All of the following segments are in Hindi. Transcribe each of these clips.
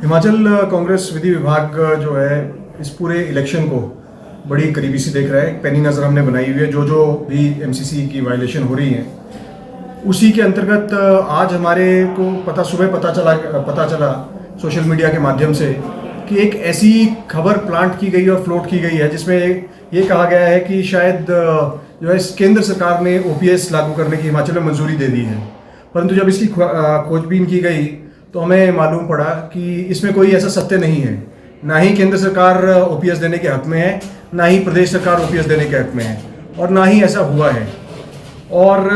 हिमाचल कांग्रेस विधि विभाग जो है इस पूरे इलेक्शन को बड़ी करीबी से देख रहा है। एक पैनी नज़र हमने बनाई हुई है। जो भी एमसीसी की वायलेशन हो रही है उसी के अंतर्गत आज हमारे को सुबह पता चला सोशल मीडिया के माध्यम से कि एक ऐसी खबर प्लांट की गई और फ्लोट की गई है जिसमें ये कहा गया है कि शायद जो है केंद्र सरकार ने ओपीएस लागू करने की हिमाचल में मंजूरी दे दी है। परंतु जब इसकी खोजबीन की गई तो हमें मालूम पड़ा कि इसमें कोई ऐसा सत्य नहीं है। ना ही केंद्र सरकार ओपीएस देने के हक में है, ना ही प्रदेश सरकार ओपीएस देने के हक में है, और ना ही ऐसा हुआ है। और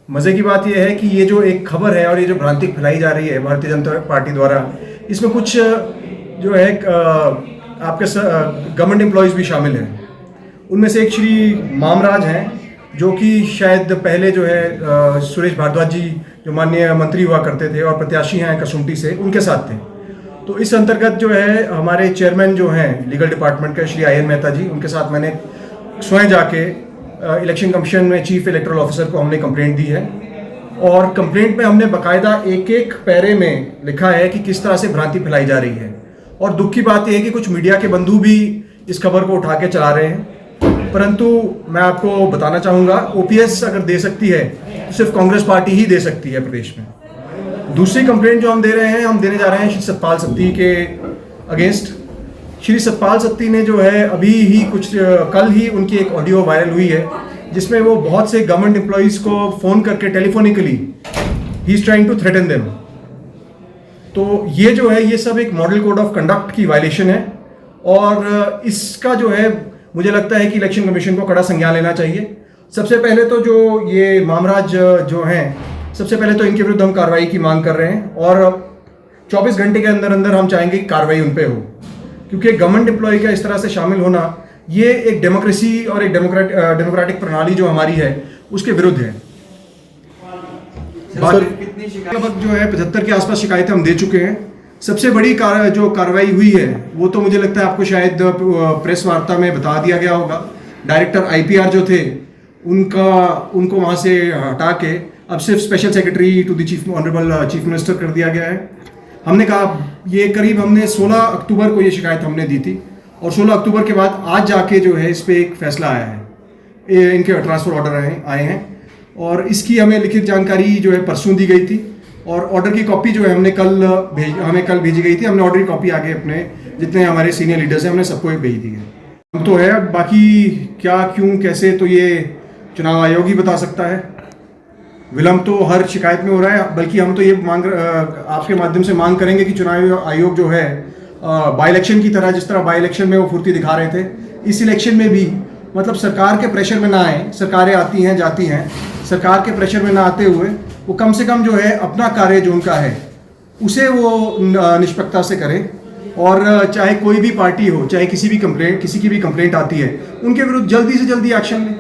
मज़े की बात यह है कि ये जो एक खबर है और ये जो भ्रांति फैलाई जा रही है भारतीय जनता पार्टी द्वारा, इसमें कुछ जो है आपके गवर्नमेंट एम्प्लॉयज़ भी शामिल हैं। उनमें से एक श्री मामराज हैं जो कि शायद पहले जो है सुरेश भारद्वाज जी जो माननीय मंत्री हुआ करते थे और प्रत्याशी हैं कसुम्पटी से, उनके साथ थे। तो इस अंतर्गत जो है हमारे चेयरमैन जो हैं लीगल डिपार्टमेंट के श्री आयन मेहता जी, उनके साथ मैंने स्वयं जाके इलेक्शन कमीशन में चीफ इलेक्टोरल ऑफिसर को हमने कंप्लेंट दी है। और कंप्लेंट में हमने बाकायदा एक एक पैरे में लिखा है कि किस तरह से भ्रांति फैलाई जा रही है। और दुख की बात यह है कि कुछ मीडिया के बंधु भी इस खबर को उठा के चला रहे हैं। परंतु मैं आपको बताना चाहूँगा, ओपीएस अगर दे सकती है तो सिर्फ कांग्रेस पार्टी ही दे सकती है प्रदेश में। दूसरी कंप्लेंट जो हम देने जा रहे हैं श्री सतपाल सत्ती के अगेंस्ट। श्री सतपाल सत्ती ने जो है अभी ही कल ही उनकी एक ऑडियो वायरल हुई है जिसमें वो बहुत से गवर्नमेंट एम्प्लॉयज़ को फ़ोन करके टेलीफोनिकली ही is trying to threaten them. तो ये जो है ये सब एक मॉडल कोड ऑफ कंडक्ट की वायलेशन है और इसका जो है मुझे लगता है कि इलेक्शन कमीशन को कड़ा संज्ञान लेना चाहिए। सबसे पहले तो जो ये मामराज जो हैं, सबसे पहले तो इनके विरुद्ध हम कार्रवाई की मांग कर रहे हैं और 24 घंटे के अंदर अंदर हम चाहेंगे कि कार्रवाई उन पे हो, क्योंकि गवर्नमेंट एम्प्लॉय का इस तरह से शामिल होना ये एक डेमोक्रेसी और एक डेमोक्रेटिक प्रणाली जो हमारी है उसके विरुद्ध है। लगभग जो है 75 के आसपास शिकायतें हम दे चुके हैं। सबसे बड़ी जो कार्रवाई हुई है वो तो मुझे लगता है आपको शायद प्रेस वार्ता में बता दिया गया होगा। डायरेक्टर आईपीआर जो थे उनको वहाँ से हटा के अब सिर्फ special secretary to the honourable chief minister कर दिया गया है। हमने कहा ये करीब हमने 16 अक्टूबर को ये शिकायत हमने दी थी और 16 अक्टूबर के बाद आज जाके जो है इस पर एक फैसला आया है, इनके ट्रांसफ़र ऑर्डर आए हैं और इसकी हमें लिखित जानकारी जो है परसों दी गई थी और ऑर्डर की कॉपी जो है हमें कल भेजी गई थी। हमने ऑर्डर की कॉपी आगे अपने जितने हमारे सीनियर लीडर्स हैं हमने सबको भेज दी है। तो है बाकी क्या क्यों कैसे तो ये चुनाव आयोग ही बता सकता है। विलम्ब तो हर शिकायत में हो रहा है, बल्कि हम तो ये आपके माध्यम से मांग करेंगे कि चुनाव आयोग जो है बाई इलेक्शन की तरह, जिस तरह बाई इलेक्शन में वो फुर्ती दिखा रहे थे, इस इलेक्शन में भी मतलब सरकार के प्रेशर में ना आए। सरकारें आती हैं जाती हैं, सरकार के प्रेशर में ना आते हुए वो कम से कम जो है अपना कार्य जो उनका है उसे वो निष्पक्षता से करें और चाहे कोई भी पार्टी हो, चाहे किसी की भी कंप्लेंट आती है उनके विरुद्ध जल्दी से जल्दी एक्शन लें।